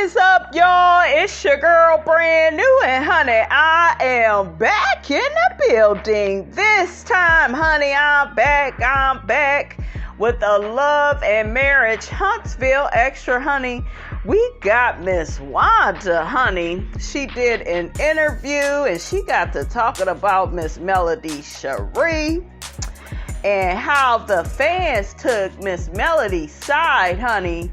is up, y'all? It's your girl, brand new, and honey, I am back in the building. This time, honey, I'm back with a Love and Marriage Huntsville Extra, honey. We got Miss Wanda, honey. She did an interview, and she got to talking about Miss Melody Cherie and how the fans took Miss Melody's side, honey,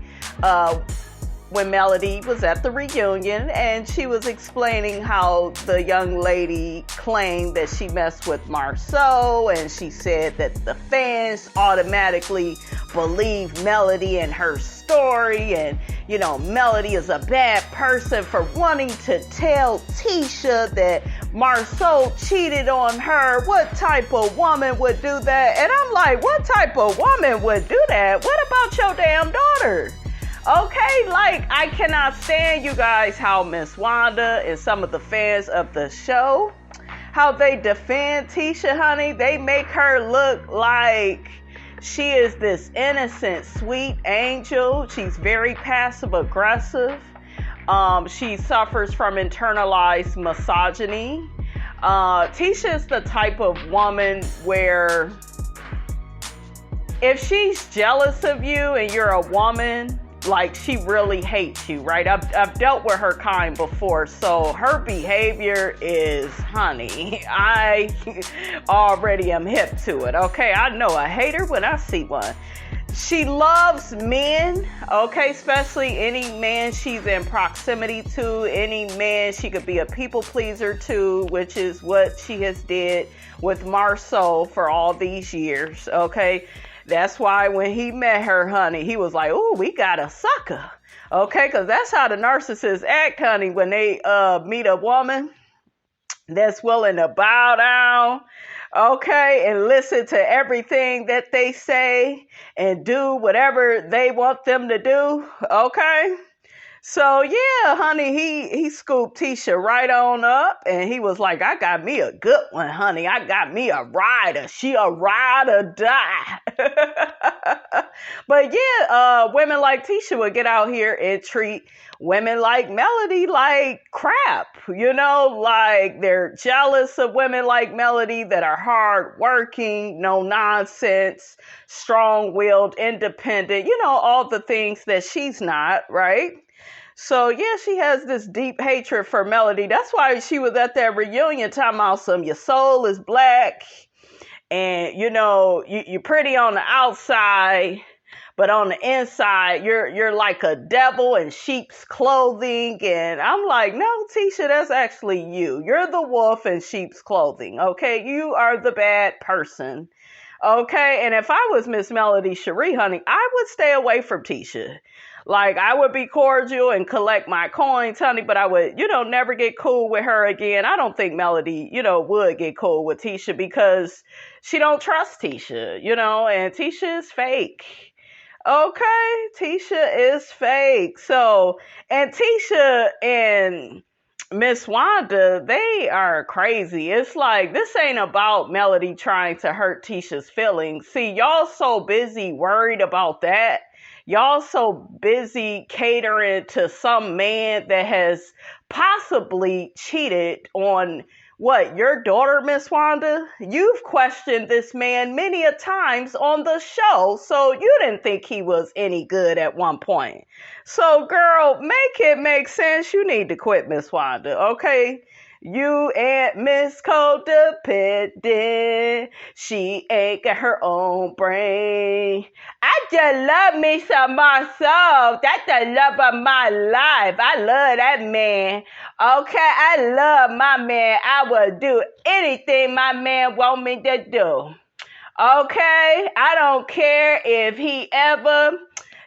when Melody was at the reunion, and she was explaining how the young lady claimed that she messed with Marsau, and she said that the fans automatically believe Melody and her story, and you know, Melody is a bad person for wanting to tell Tisha that Marsau cheated on her. What type of woman would do that? And I'm like, what type of woman would do that? What about your damn daughter? Okay, like, I cannot stand, you guys, how Miss Wanda and some of the fans of the show, how they defend Tisha, honey. They make her look like she is this innocent, sweet angel. She's very passive aggressive. She suffers from internalized misogyny. Tisha is the type of woman where if she's jealous of you and you're a woman, like, she really hates you, right? I've dealt with her kind before, so her behavior is, honey, I already am hip to it, okay? I know a hater when I see one. She loves men, okay? Especially any man she's in proximity to, any man she could be a people pleaser to, which is what she has did with Marsau for all these years, okay? That's why when he met her, honey, he was like, "Ooh, we got a sucker." Okay, because that's how the narcissists act, honey, when they meet a woman that's willing to bow down, okay, and listen to everything that they say and do whatever they want them to do, okay? So, yeah, honey, he scooped Tisha right on up, and he was like, I got me a good one, honey. I got me a rider. She a ride or die. But, yeah, women like Tisha would get out here and treat women like Melody like crap, you know, like they're jealous of women like Melody that are hardworking, no nonsense, strong-willed, independent, you know, all the things that she's not, right? So, yeah, she has this deep hatred for Melody. That's why she was at that reunion talking about some, your soul is black and, you know, you're pretty on the outside, but on the inside, you're like a devil in sheep's clothing. And I'm like, no, Tisha, that's actually you. You're the wolf in sheep's clothing, okay? You are the bad person, okay? And if I was Miss Melody Cherie, honey, I would stay away from Tisha. Like, I would be cordial and collect my coins, honey, but I would, you know, never get cool with her again. I don't think Melody, you know, would get cool with Tisha because she don't trust Tisha, you know, and Tisha is fake. Okay, Tisha is fake. So, and Tisha and Miss Wanda, they are crazy. It's like, this ain't about Melody trying to hurt Tisha's feelings. See, y'all so busy worried about that. Y'all so busy catering to some man that has possibly cheated on what, your daughter, Miss Wanda? You've questioned this man many a times on the show, so you didn't think he was any good at one point. So, girl, make it make sense. You need to quit, Miss Wanda, okay? You ain't Miss Codependent. She ain't got her own brain. I just love me some Marsau. That's the love of my life. I love that man. Okay, I love my man. I will do anything my man want me to do. Okay, I don't care if he ever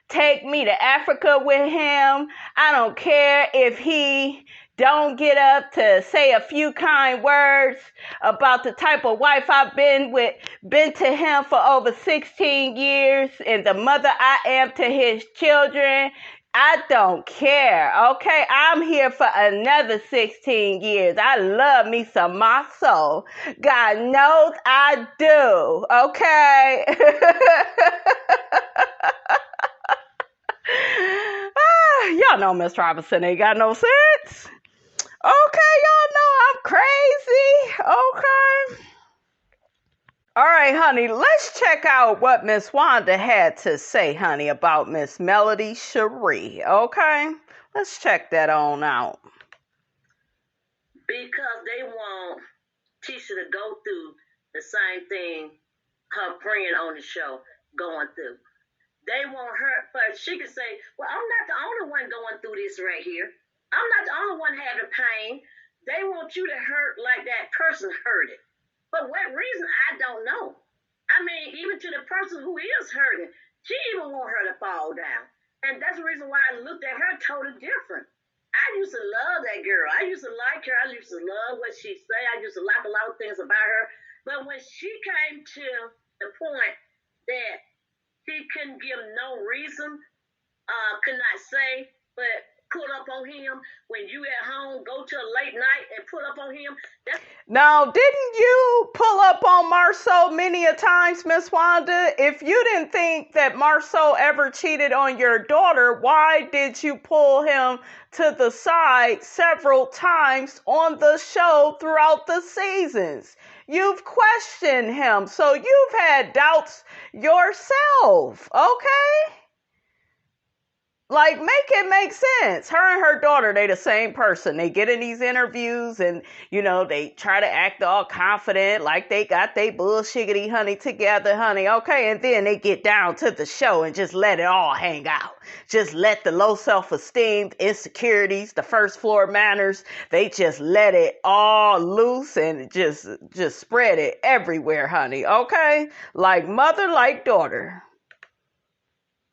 take me to Africa with him. I don't care if he don't get up to say a few kind words about the type of wife I've been to him for over 16 years and the mother I am to his children. I don't care, okay? I'm here for another 16 years. I love me some Marsau. God knows I do, okay? Y'all know Miss Robinson ain't got no sense. Okay, y'all know I'm crazy. Okay. All right, honey, let's check out what Miss Wanda had to say, honey, about Miss Melody Cherie. Okay? Let's check that on out. Because they want Tisha to go through the same thing her friend on the show going through. They want her, but she can say, well, I'm not the only one going through this right here. I'm not the only one having pain. They want you to hurt like that person hurted. For what reason, I don't know. I mean, even to the person who is hurting, she even want her to fall down. And that's the reason why I looked at her totally different. I used to love that girl. I used to like her. I used to love what she said. I used to like a lot of things about her. But when she came to the point that she couldn't give no reason, could not say, but pull up on him when you at home, go to a late night and pull up on him. Now, didn't you pull up on Marsau many a times, Miss Wanda? If you didn't think that Marsau ever cheated on your daughter, why did you pull him to the side several times on the show throughout the seasons? You've questioned him, so you've had doubts yourself, okay? Like, make it make sense. Her and her daughter, they the same person. They get in these interviews and, you know, they try to act all confident, like they got they bullshiggity honey together, honey, okay? And then they get down to the show and just let it all hang out. Just let the low self-esteem, insecurities, the first floor manners, they just let it all loose and just spread it everywhere, honey, okay? Like mother, like daughter.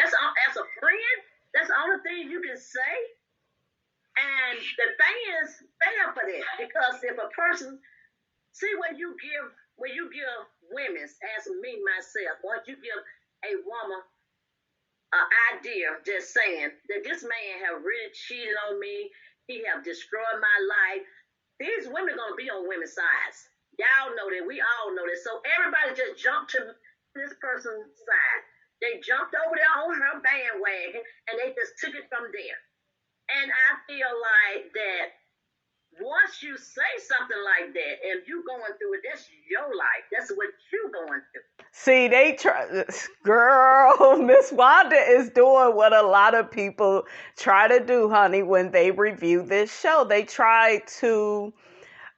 As a friend, that's the only thing you can say. And the fans fail for that. Because if a person, see when you give women, as me, myself, once you give a woman an idea just saying that this man have really cheated on me, he have destroyed my life, these women are going to be on women's sides. Y'all know that. We all know that. So everybody just jumped to this person's side. They jumped over there on her bandwagon, and they just took it from there. And I feel like that once you say something like that, and you going through it, that's your life. That's what you going through. See, they try, girl, Miss Wanda is doing what a lot of people try to do, honey, when they review this show. They try to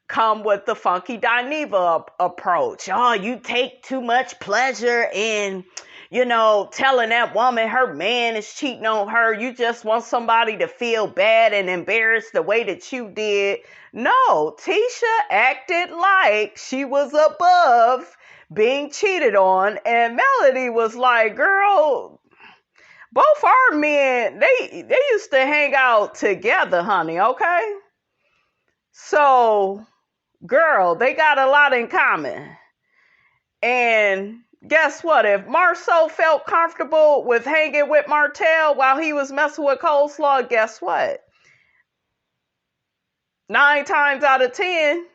come with the funky Dineva approach. Oh, you take too much pleasure in, you know, telling that woman her man is cheating on her. You just want somebody to feel bad and embarrassed the way that you did. No, Tisha acted like she was above being cheated on. And Melody was like, girl, both our men, they used to hang out together, honey, okay? So, girl, they got a lot in common. And guess what? If Marsau felt comfortable with hanging with Martell while he was messing with Coleslaw, guess what? 9 times out of 10,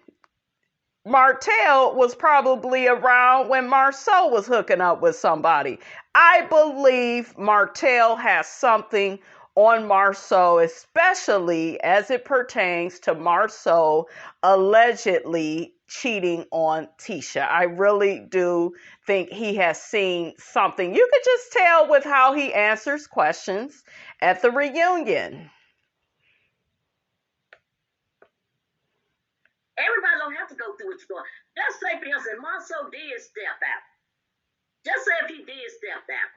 Martell was probably around when Marsau was hooking up with somebody. I believe Martell has something on Marsau, especially as it pertains to Marsau allegedly cheating on Tisha. I really do think he has seen something. You could just tell with how he answers questions at the reunion. Everybody don't have to go through what you're going. Just say, for instance, Marsau did step out. Just say if he did step out.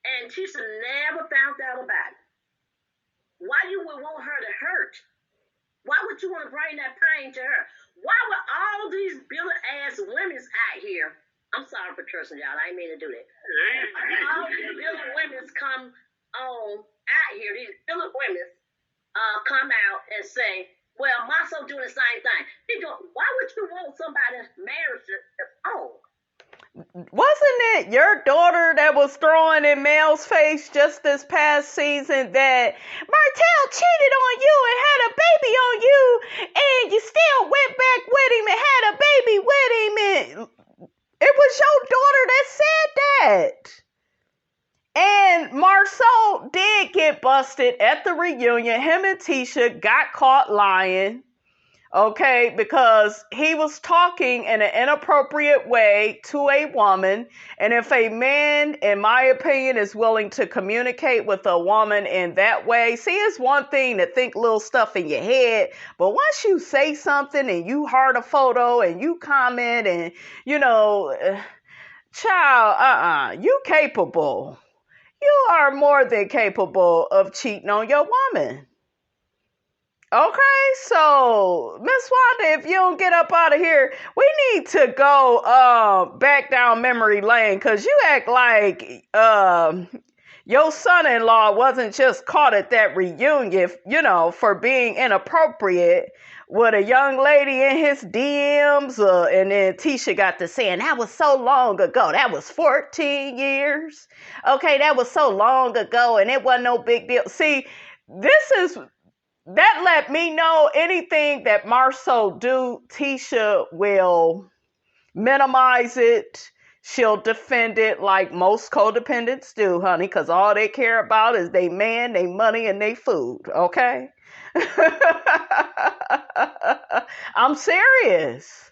And Tisha never found out about it. Why you would want her to hurt? Why would you want to bring that pain to her? Why would all these billy-ass women out here, I'm sorry for cursing, y'all, I ain't mean to do that. All these billy women come on out here, these billy women come out and say, well, Marsau doing the same thing. Why would you want somebody's marriage to fall? Wasn't it your daughter that was throwing in Mel's face just this past season that Martell cheated on you and had a baby on you and you still went back with him and had a baby with him? And it was your daughter that said that. And Marsau did get busted at the reunion. Him and Tisha got caught lying. Okay, because he was talking in an inappropriate way to a woman. And if a man, in my opinion, is willing to communicate with a woman in that way, see, it's one thing to think little stuff in your head, but once you say something and you heart a photo and you comment and, child, you capable. You are more than capable of cheating on your woman. Okay, so Miss Wanda, if you don't get up out of here, we need to go back down memory lane, because you act like your son-in-law wasn't just caught at that reunion, for being inappropriate with a young lady in his DMs, and then Tisha got to saying, that was so long ago. That was 14 years. Okay, that was so long ago, and it wasn't no big deal. See, that let me know anything that Marsau do, Tisha will minimize it. She'll defend it like most codependents do, honey, because all they care about is they man, they money, and they food, okay? I'm serious.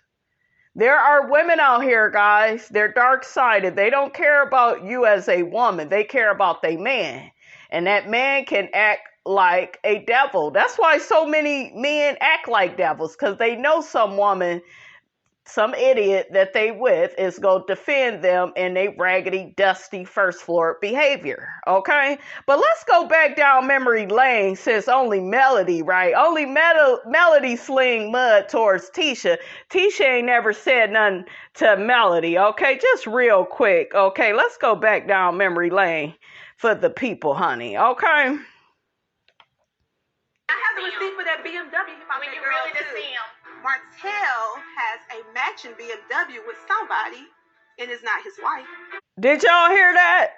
There are women out here, guys. They're dark-sided. They don't care about you as a woman. They care about their man. And that man can act like a devil. That's why so many men act like devils, because they know some woman, some idiot that they with is going to defend them in a raggedy, dusty first floor behavior. Okay? But let's go back down memory lane, since only Melody, right? Only Melody sling mud towards Tisha. Tisha ain't never said nothing to Melody. Okay? Just real quick. Okay? Let's go back down memory lane for the people, honey. Okay? I have the receipt for that BMW. When you really to see him. Martell has a matching BMW with somebody, and it's not his wife. Did y'all hear that?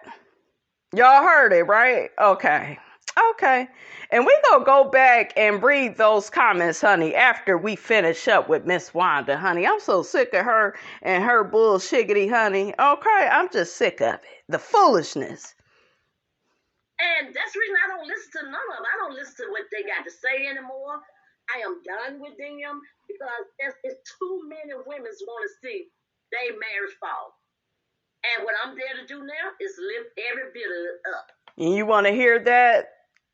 Y'all heard it, right? Okay. And we gonna go back and read those comments, honey, after we finish up with Miss Wanda, honey. I'm so sick of her and her bullshiggity, honey. Okay, I'm just sick of it. The foolishness. And that's the reason I don't listen to none of them. I don't listen to what they got to say anymore. I am done with them, because there's too many women want to see their marriage fall. And what I'm there to do now is lift every bit of it up. And you want to hear that?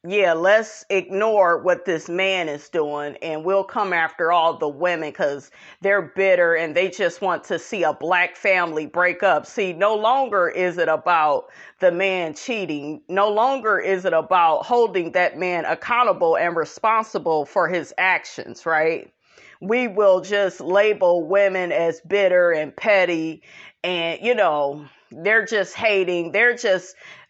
Yeah, let's ignore what this man is doing, and we'll come after all the women, because they're bitter and they just want to see a black family break up. See, no longer is it about the man cheating. No longer is it about holding that man accountable and responsible for his actions, right? We will just label women as bitter and petty, and, they're just hating.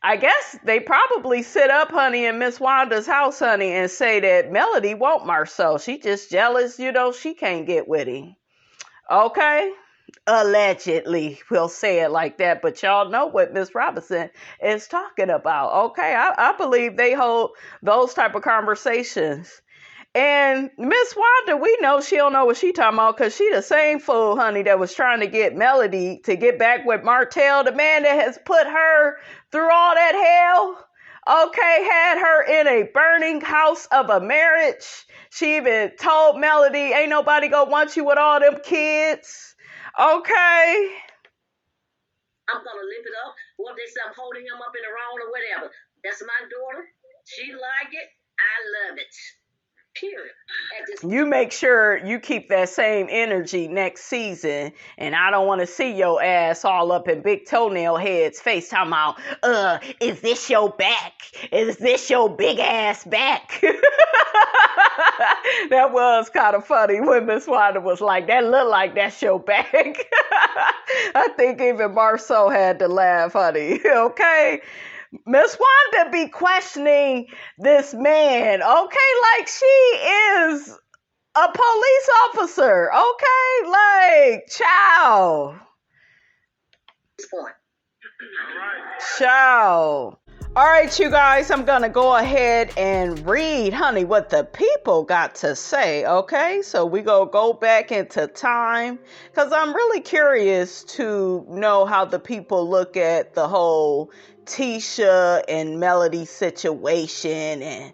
I guess they probably sit up, honey, in Miss Wanda's house, honey, and say that Melody won't Marsau. She just jealous, she can't get with him. Okay? Allegedly, we'll say it like that, but y'all know what Miss Robinson is talking about. Okay? I believe they hold those type of conversations. And Miss Wanda, we know she don't know what she talking about, because she the same fool, honey, that was trying to get Melody to get back with Martell, the man that has put her through all that hell. Okay, had her in a burning house of a marriage. She even told Melody, ain't nobody gonna want you with all them kids. Okay. I'm gonna lift it up. What they say, I'm holding him up in the wrong or whatever. That's my daughter. She like it. I love it. Period. You make sure you keep that same energy next season, and I don't want to see your ass all up in Big Toenail Head's face talking about, is this your back? Is this your big ass back? That was kind of funny when Miss Wanda was like, that look like that's your back. I think even Marsau had to laugh, honey. Okay? Miss Wanda be questioning this man, okay, like she is a police officer, okay, like, child. Child. All right, you guys, I'm going to go ahead and read, honey, what the people got to say, okay? So we going to go back into time, because I'm really curious to know how the people look at the whole Tisha and Melody's situation, and,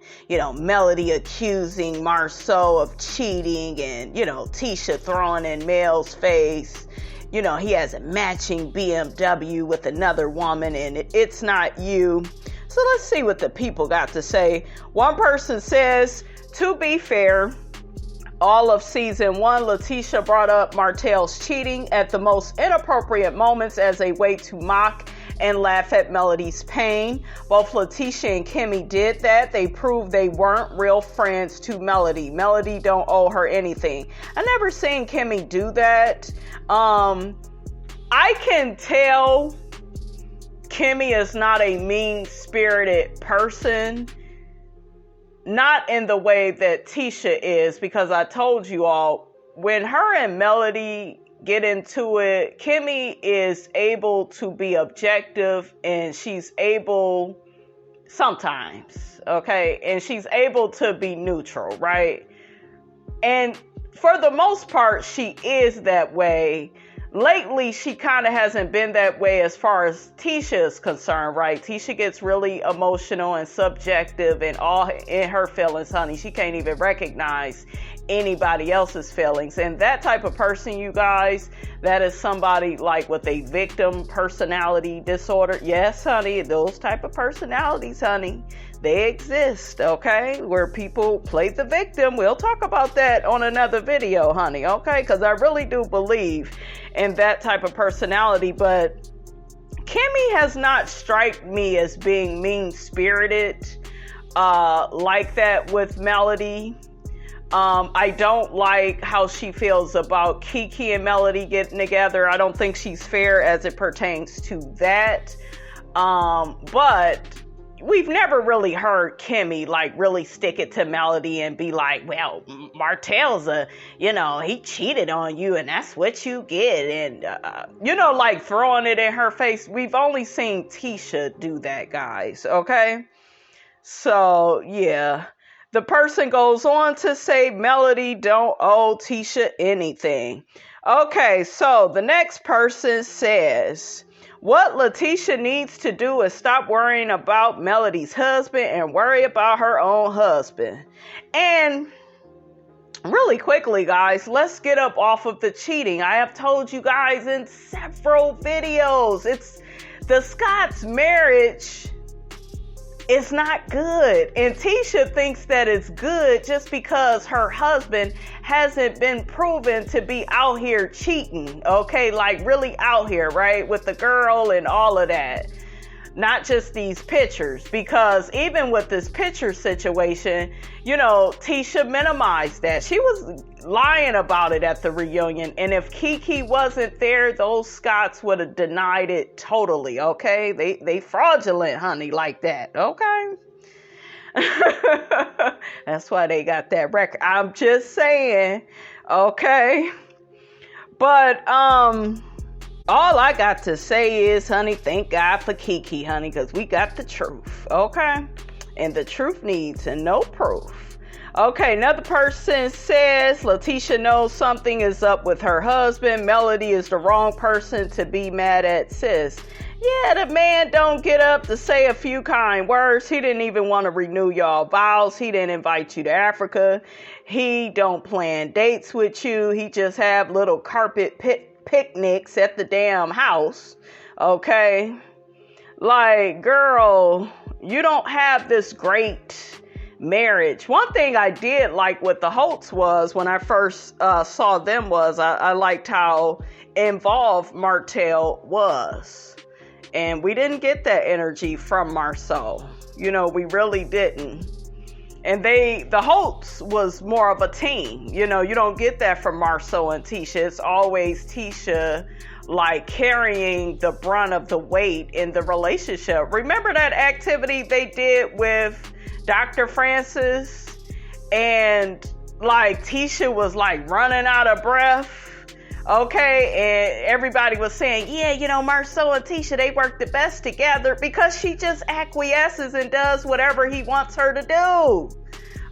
Melody accusing Marsau of cheating, and, Tisha throwing in Mel's face, he has a matching BMW with another woman, and it's not you. So let's see what the people got to say. One person says, to be fair, all of season 1, Letitia brought up Martell's cheating at the most inappropriate moments as a way to mock and laugh at Melody's pain. Both Letitia and Kimmy did that. They proved they weren't real friends to Melody. Melody don't owe her anything. I never seen Kimmy do that. I can tell Kimmy is not a mean-spirited person. Not in the way that Tisha is, because I told you all, when her and Melody get into it, Kimmy is able to be objective, and she's able sometimes, okay? And she's able to be neutral, right? And for the most part, she is that way. Lately, she kind of hasn't been that way as far as Tisha is concerned, right? Tisha gets really emotional and subjective and all in her feelings, honey. She can't even recognize anybody else's feelings. And that type of person, you guys, that is somebody like with a victim personality disorder. Yes, honey, those type of personalities, honey, they exist, okay? Where people play the victim. We'll talk about that on another video, honey, okay? Because I really do believe in that type of personality. But Kimmy has not struck me as being mean-spirited like that with Melody. I don't like how she feels about Kiki and Melody getting together. I don't think she's fair as it pertains to that. But we've never really heard Kimmy like really stick it to Melody and be like, well, Martell's he cheated on you and that's what you get. And, like throwing it in her face. We've only seen Tisha do that, guys. Okay. So, yeah. The person goes on to say Melody don't owe Tisha anything. Okay. So the next person says, what Letitia needs to do is stop worrying about Melody's husband and worry about her own husband. And really quickly, guys, let's get up off of the cheating. I have told you guys in several videos, it's the Scott's marriage is not good. And Tisha thinks that it's good just because her husband hasn't been proven to be out here cheating. Okay, like really out here, right? With the girl and all of that. Not just these pictures. Because even with this picture situation, Tisha minimized that. She was lying about it at the reunion. And if Kiki wasn't there, those Scotts would have denied it totally, okay? They fraudulent, honey, like that, okay? That's why they got that record. I'm just saying, okay? But, all I got to say is, honey, thank God for Kiki, honey, because we got the truth, okay? And the truth needs no proof. Okay, another person says Letitia knows something is up with her husband. Melody is the wrong person to be mad at, sis. Yeah, the man don't get up to say a few kind words. He didn't even want to renew y'all vows. He didn't invite you to Africa. He don't plan dates with you. He just have little carpet picnics at the damn house. Okay? Like, girl, you don't have this great marriage. One thing I did like with the Holtz was, when I first saw them, was I liked how involved Martell was. And we didn't get that energy from Marsau. We really didn't. And the Holtz was more of a team. You don't get that from Marsau and Tisha. It's always Tisha like carrying the brunt of the weight in the relationship. Remember that activity they did with Dr. Francis? And like Tisha was like running out of breath. Okay, and everybody was saying, yeah, Marsau and Tisha, they work the best together, because she just acquiesces and does whatever he wants her to do.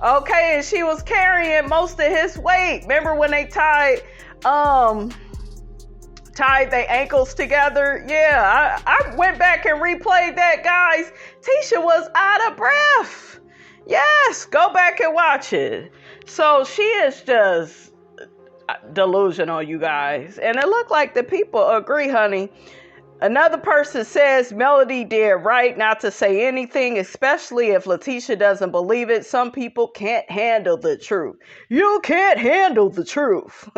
Okay, and she was carrying most of his weight. Remember when they tied tied their ankles together. Yeah, I went back and replayed that, guys. Tisha was out of breath. Yes, go back and watch it. So she is just delusional, you guys. And it looked like the people agree, honey. Another person says Melody did right not to say anything, especially if Letitia doesn't believe it. Some people can't handle the truth. You can't handle the truth.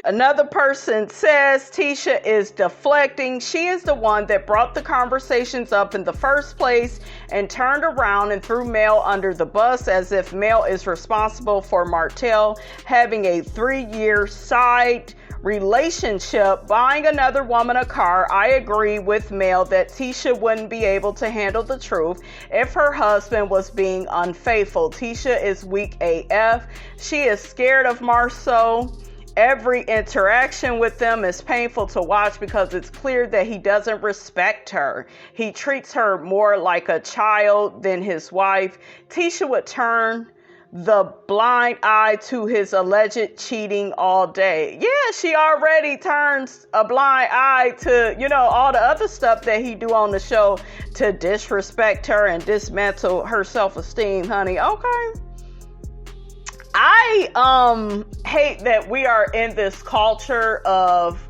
Another person says Tisha is deflecting. She is the one that brought the conversations up in the first place and turned around and threw Mel under the bus as if Mel is responsible for Martell having a 3-year side relationship, buying another woman a car. I agree with Mel that Tisha wouldn't be able to handle the truth if her husband was being unfaithful. Tisha is weak AF. She is scared of Marsau. Every interaction with them is painful to watch because it's clear that he doesn't respect her. He treats her more like a child than his wife. Tisha would turn the blind eye to his alleged cheating all day. Yeah, she already turns a blind eye to, all the other stuff that he do on the show to disrespect her and dismantle her self-esteem, honey. Okay. I hate that we are in this culture of,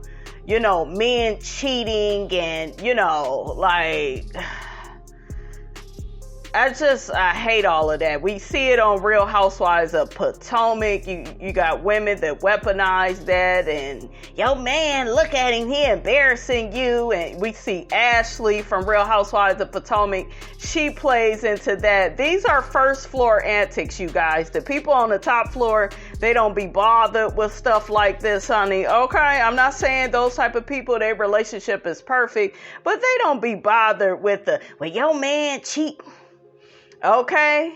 men cheating and, I hate all of that. We see it on Real Housewives of Potomac. You got women that weaponize that and, yo man, look at him, he embarrassing you. And we see Ashley from Real Housewives of Potomac. She plays into that. These are first floor antics, you guys. The people on the top floor, they don't be bothered with stuff like this, honey. Okay, I'm not saying those type of people, their relationship is perfect, but they don't be bothered with yo man cheat. Okay,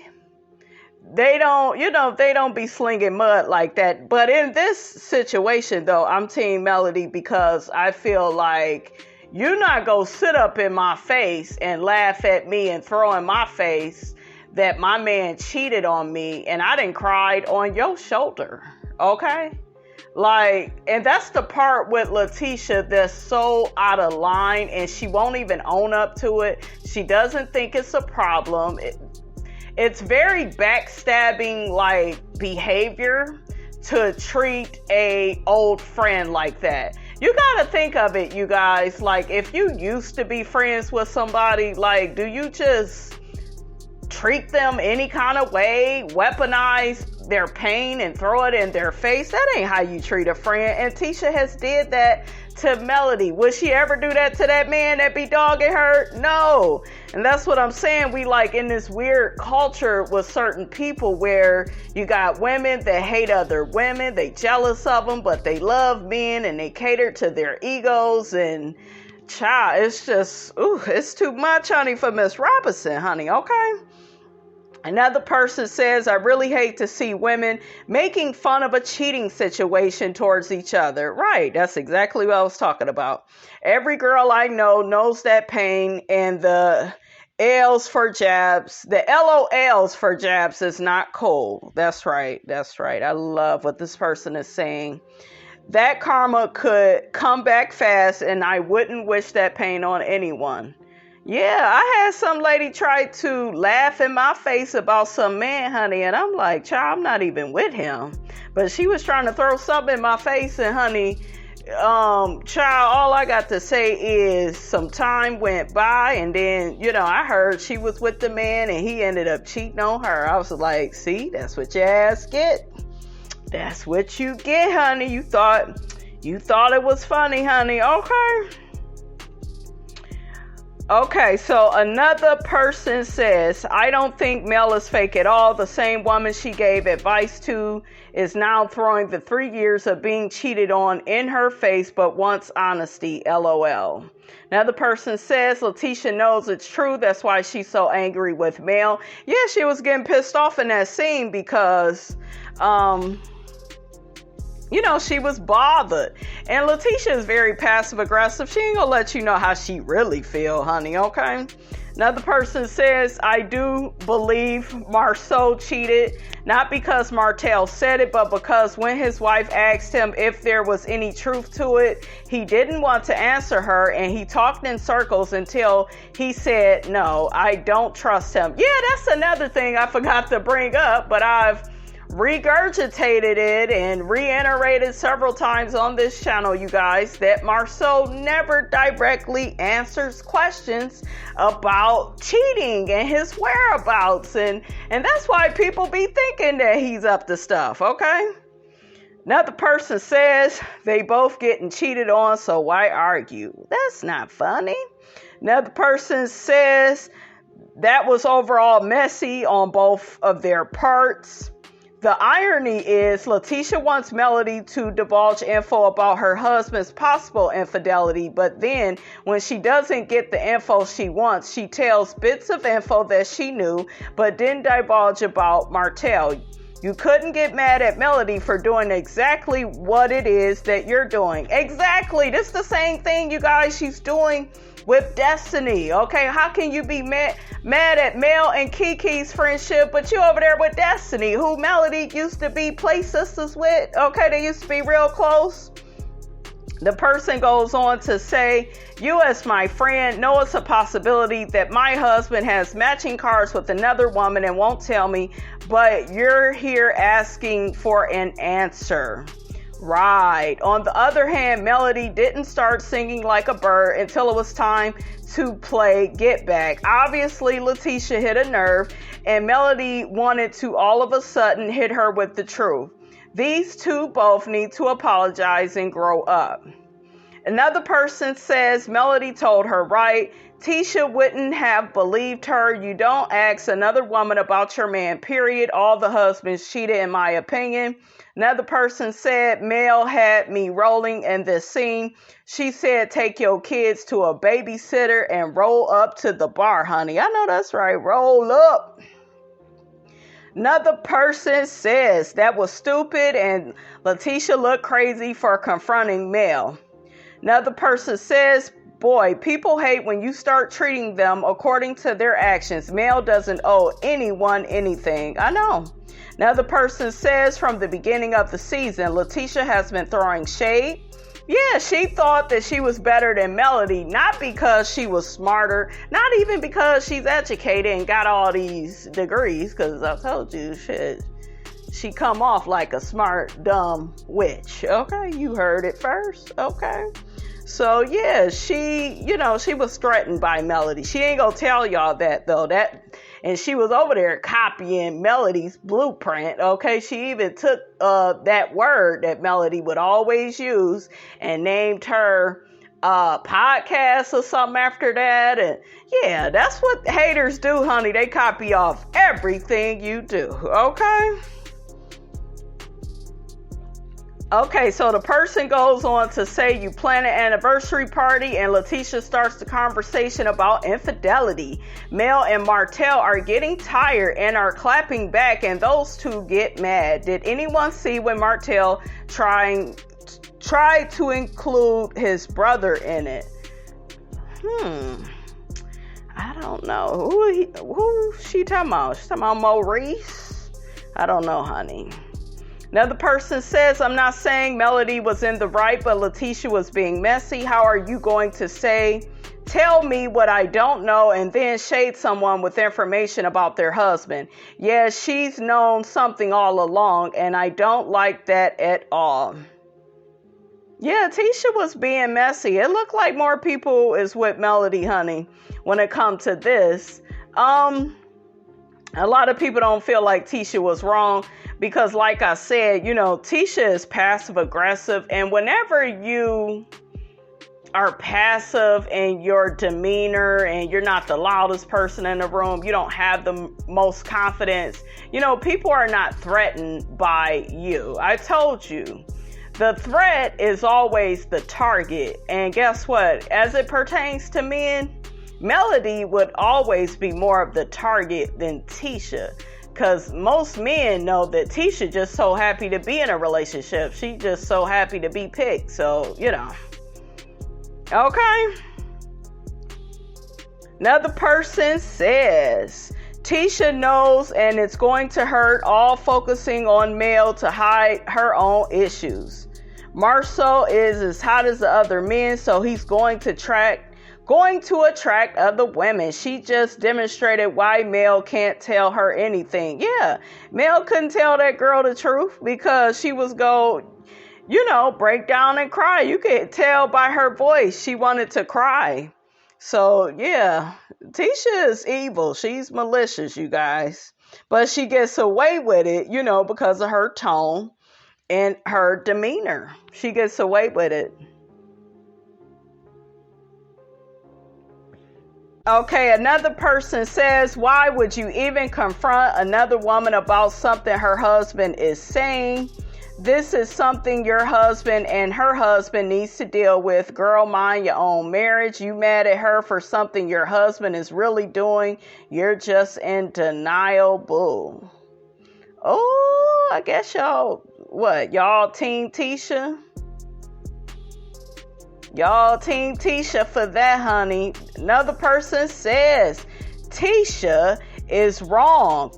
they don't be slinging mud like that. But in this situation, though, I'm Team Melody because I feel like you're not gonna sit up in my face and laugh at me and throw in my face that my man cheated on me and I didn't cry on your shoulder. Okay, and that's the part with Letitia that's so out of line, and she won't even own up to it. She doesn't think it's a problem. It's very backstabbing behavior to treat a old friend like that. You gotta think of it, you guys. If you used to be friends with somebody, do you just treat them any kind of way, weaponize their pain and throw it in their face? That ain't how you treat a friend. And Tisha has did that to Melody. Would she ever do that to that man that be dogging her? No. And that's what I'm saying. We in this weird culture with certain people where you got women that hate other women. They jealous of them, but they love men and they cater to their egos. And child, it's just, it's too much, honey, for Miss Robinson, honey. Okay. Another person says, I really hate to see women making fun of a cheating situation towards each other. Right. That's exactly what I was talking about. Every girl I know knows that pain, and the L's for jabs, the LOLs for jabs is not cool. That's right. That's right. I love what this person is saying. That karma could come back fast, and I wouldn't wish that pain on anyone. Yeah, I had some lady try to laugh in my face about some man, honey, and I'm like, child, I'm not even with him. But she was trying to throw something in my face, and honey, child, all I got to say is some time went by, and then, I heard she was with the man, and he ended up cheating on her. I was like, see, that's what your ass get. That's what you get, honey. You thought it was funny, honey. Okay, so another person says, I don't think Mel is fake at all. The same woman she gave advice to is now throwing the 3 years of being cheated on in her face, but wants honesty, LOL. Another person says, Letitia knows it's true. That's why she's so angry with Mel. Yeah, she was getting pissed off in that scene because, she was bothered. And Letitia is very passive aggressive. She ain't gonna let you know how she really feel, honey, okay? Another person says, I do believe Marsau cheated, not because Martell said it, but because when his wife asked him if there was any truth to it, he didn't want to answer her, and he talked in circles until he said, no, I don't trust him. Yeah, that's another thing I forgot to bring up, but I've regurgitated it and reiterated several times on this channel, you guys, that Marsau never directly answers questions about cheating and his whereabouts, and that's why people be thinking that he's up to stuff, okay? Another person says they both getting cheated on, so why argue? That's not funny. Another person says that was overall messy on both of their parts. The irony is Letitia wants Melody to divulge info about her husband's possible infidelity, but then when she doesn't get the info she wants, she tells bits of info that she knew but didn't divulge about Martell. You couldn't get mad at Melody for doing exactly what it is that you're doing. Exactly. This is the same thing, you guys, she's doing with Destiny. Okay, how can you be mad at Mel and Kiki's friendship, but you over there with Destiny, who Melody used to be play sisters with? Okay, they used to be real close. The person goes on to say, you as my friend know it's a possibility that my husband has matching cards with another woman and won't tell me, but you're here asking for an answer. Right. On the other hand, Melody didn't start singing like a bird until it was time to play Get Back. Obviously, Letitia hit a nerve, and Melody wanted to all of a sudden hit her with the truth. These two both need to apologize and grow up. Another person says Melody told her right. Tisha wouldn't have believed her. You don't ask another woman about your man, period. All the husbands cheated, in my opinion. Another person said, Mel had me rolling in this scene. She said, take your kids to a babysitter and roll up to the bar, honey. I know that's right. Roll up. Another person says that was stupid and Letitia looked crazy for confronting Mel. Another person says, boy, people hate when you start treating them according to their actions. Mel doesn't owe anyone anything. I know. Another person says from the beginning of the season, Letitia has been throwing shade. Yeah, she thought that she was better than Melody, not because she was smarter, not even because she's educated and got all these degrees, because I told you, shit, she come off like a smart, dumb witch. Okay, you heard it first. Okay. So yeah, she was threatened by Melody. She ain't gonna tell y'all that though. And she was over there copying Melody's blueprint. Okay, she even took that word that Melody would always use and named her podcast or something after that. And yeah, that's what haters do, honey. They copy off everything you do. Okay. Okay, so the person goes on to say you plan an anniversary party and Letitia starts the conversation about infidelity. Mel and Martell are getting tired and are clapping back and those two get mad. Did anyone see when Martell tried to include his brother in it? I don't know. Who she talking about? She talking about Maurice? I don't know, honey. Another person says, I'm not saying Melody was in the right, but Letitia was being messy. How are you going to say, tell me what I don't know, and then shade someone with information about their husband? Yeah, she's known something all along, and I don't like that at all. Yeah, Tisha was being messy. It looked like more people is with Melody, honey, when it comes to this. A lot of people don't feel like Tisha was wrong because, like I said, Tisha is passive aggressive. And whenever you are passive in your demeanor and you're not the loudest person in the room, you don't have the most confidence, people are not threatened by you. I told you. The threat is always the target. And guess what? As it pertains to men, Melody would always be more of the target than Tisha, because most men know that Tisha just so happy to be in a relationship. She just so happy to be picked. So, Okay. Another person says, Tisha knows and it's going to hurt, all focusing on male to hide her own issues. Marsau is as hot as the other men, so he's going to attract other women. She just demonstrated why male can't tell her anything. Yeah, male couldn't tell that girl the truth because she was break down and cry. You could tell by her voice she wanted to cry. So, yeah, Tisha is evil. She's malicious, you guys. But she gets away with it, because of her tone and her demeanor. She gets away with it. Okay, another person says, why would you even confront another woman about something her husband is saying? This is something your husband and her husband needs to deal with. Girl, mind your own marriage. You mad at her for something your husband is really doing. You're just in denial, boo. Oh, I guess y'all team Tisha? Y'all team Tisha for that, honey. Another person says, Tisha is wrong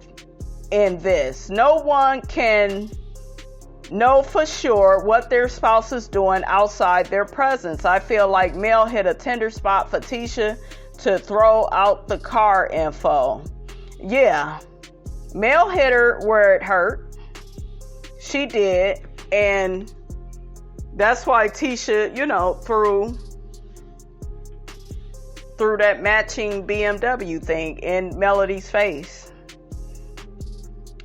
in this. No one can know for sure what their spouse is doing outside their presence. I feel like Mel hit a tender spot for Tisha to throw out the car info. Yeah, Mel hit her where it hurt. She did. And that's why Tisha, threw that matching BMW thing in Melody's face.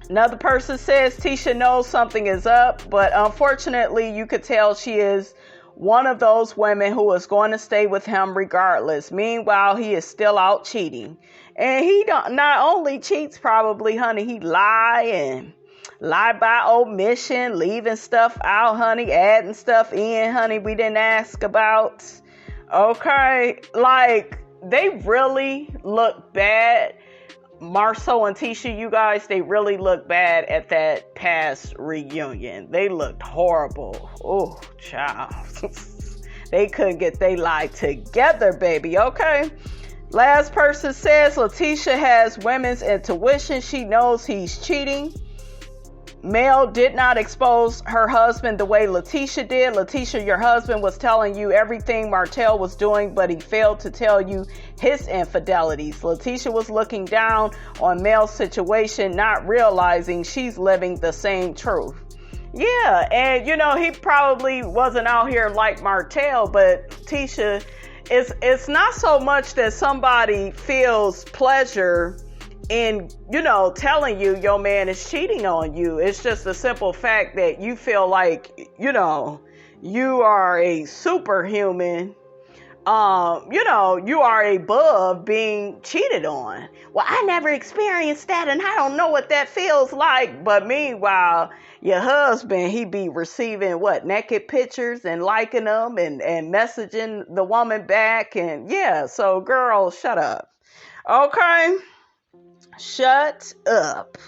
Another person says Tisha knows something is up, but unfortunately you could tell she is one of those women who is going to stay with him regardless. Meanwhile, he is still out cheating. And he not only cheats probably, honey, he lie by omission, leaving stuff out, honey, adding stuff in, honey, we didn't ask about. Okay, like, they really look bad. Marsau and Tisha, you guys, they really look bad at that past reunion. They looked horrible. Oh, child. They couldn't get their life together, baby, okay? Last person says Letitia has women's intuition. She knows he's cheating. Mel did not expose her husband the way Letitia did. Letitia, your husband was telling you everything Martell was doing, but he failed to tell you his infidelities. Letitia was looking down on Mel's situation, not realizing she's living the same truth. Yeah, and he probably wasn't out here like Martell, but Tisha, it's not so much that somebody feels pleasure in, telling you your man is cheating on you. It's just the simple fact that you feel like, you are a superhuman. You are above being cheated on. Well, I never experienced that and I don't know what that feels like. But meanwhile, your husband, he be receiving naked pictures and liking them and messaging the woman back. And yeah, so girl, shut up. Okay. Shut up.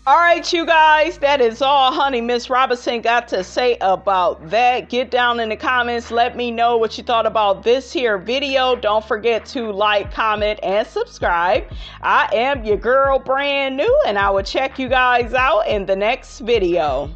All right, you guys, that is all honey Miss Robinson got to say about that. Get down in the comments. Let me know what you thought about this here video. Don't forget to like, comment, and subscribe. I am your girl, brand new, and I will check you guys out in the next video.